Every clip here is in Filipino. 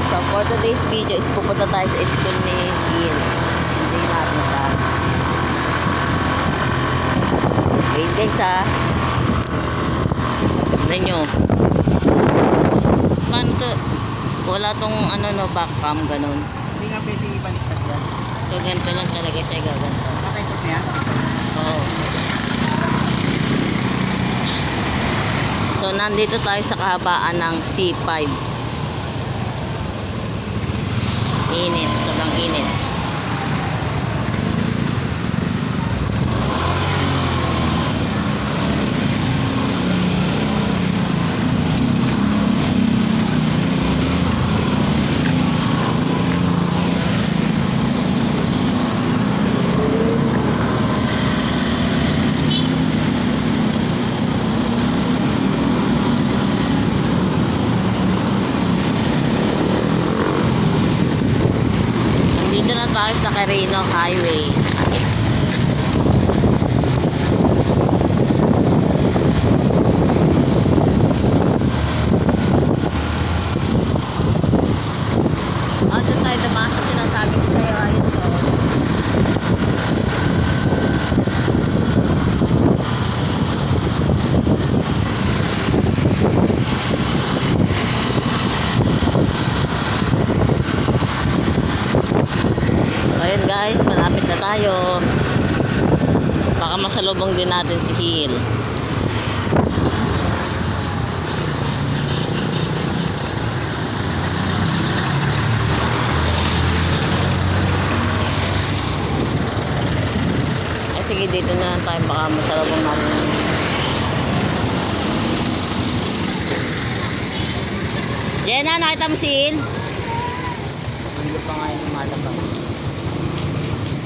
So for today's video is pupunta tayo sa school ni Gil. Hindi natin siya. Wait guys ha. Tignan nyo. Paano to? Wala tong ano no, back cam ganun. Hindi nga pwede ibaliktad yan. So ganito lang talaga siya gaganto. Okay po niya? Oo. So nandito tayo sa kahabaan ng C5. Init, sobrang init. Dito na tayo sa Carino Highway. Doon tayo dumaan sa sinasabi ko sa'yo. Ayun so. Ayun guys, malapit na tayo. Baka masalubong din natin si Hill. Ay sige, dito na tayo. Baka masalubong natin. Jenna, nakita mo si Hill? Hindi pa nga yung lumalabas.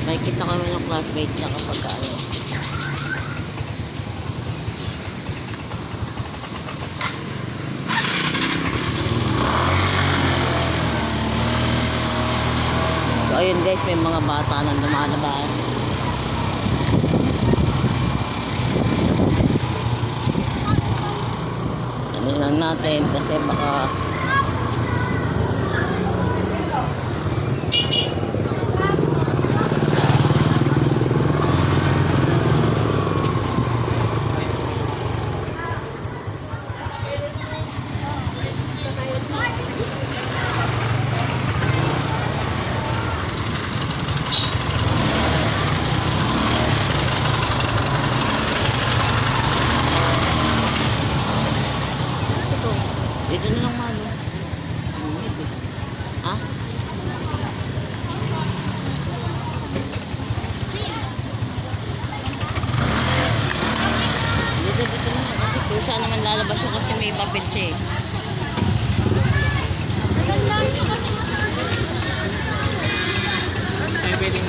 Nakikita kami ng classmate niya kapag ano. So ayun guys, may mga bata nang lumalabas. Ano lang natin kasi baka dito na lang malo. Ha? Dito na lang. Kasi kung saan naman lalabas yun kasi may papel siya eh. Tayo pwedeng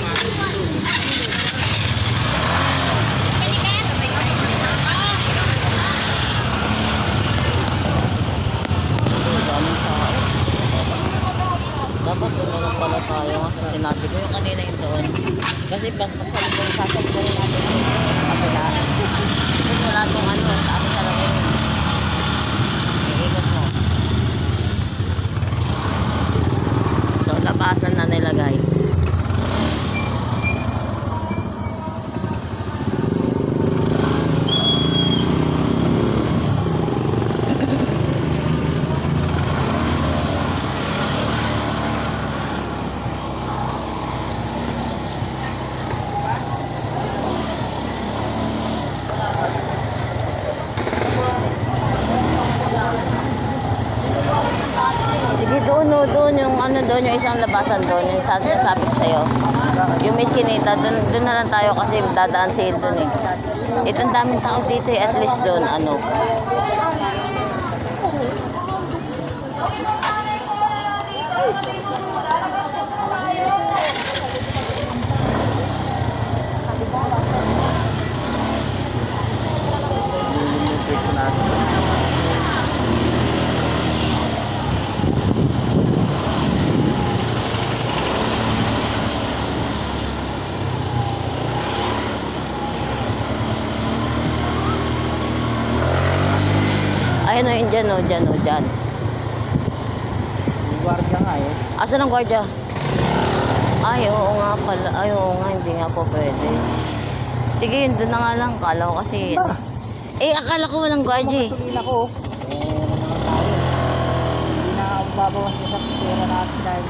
Dapat doon na lang pala tayo kasi sinabi ko yung kanina yung doon. Kasi pasalubong natin yung kapila. Kasi wala itong ano, sa atin talaga yun. Iikot mo. So, labasan na nila guys. Sige doon, no, doon yung ano doon, yung isang labasan doon, yung sabi ko sa'yo. Yung Miss Kinita, doon na lang tayo kasi dadaan si doon eh. Itong daming tao dito eh, at least doon, ano. Ayun o, yun dyan o, dyan o, dyan. gwardiya nga eh. Asan ang gwardiya? Ay, oo nga pala. Ay, oo nga, hindi nga po pwede. Sige, yun doon na nga lang. Kala ko kasi... Eh, akala ko walang gwardiya eh. Gasolina ko. Eh, ano naman tayo. Hindi na babawas sa pera natin dahil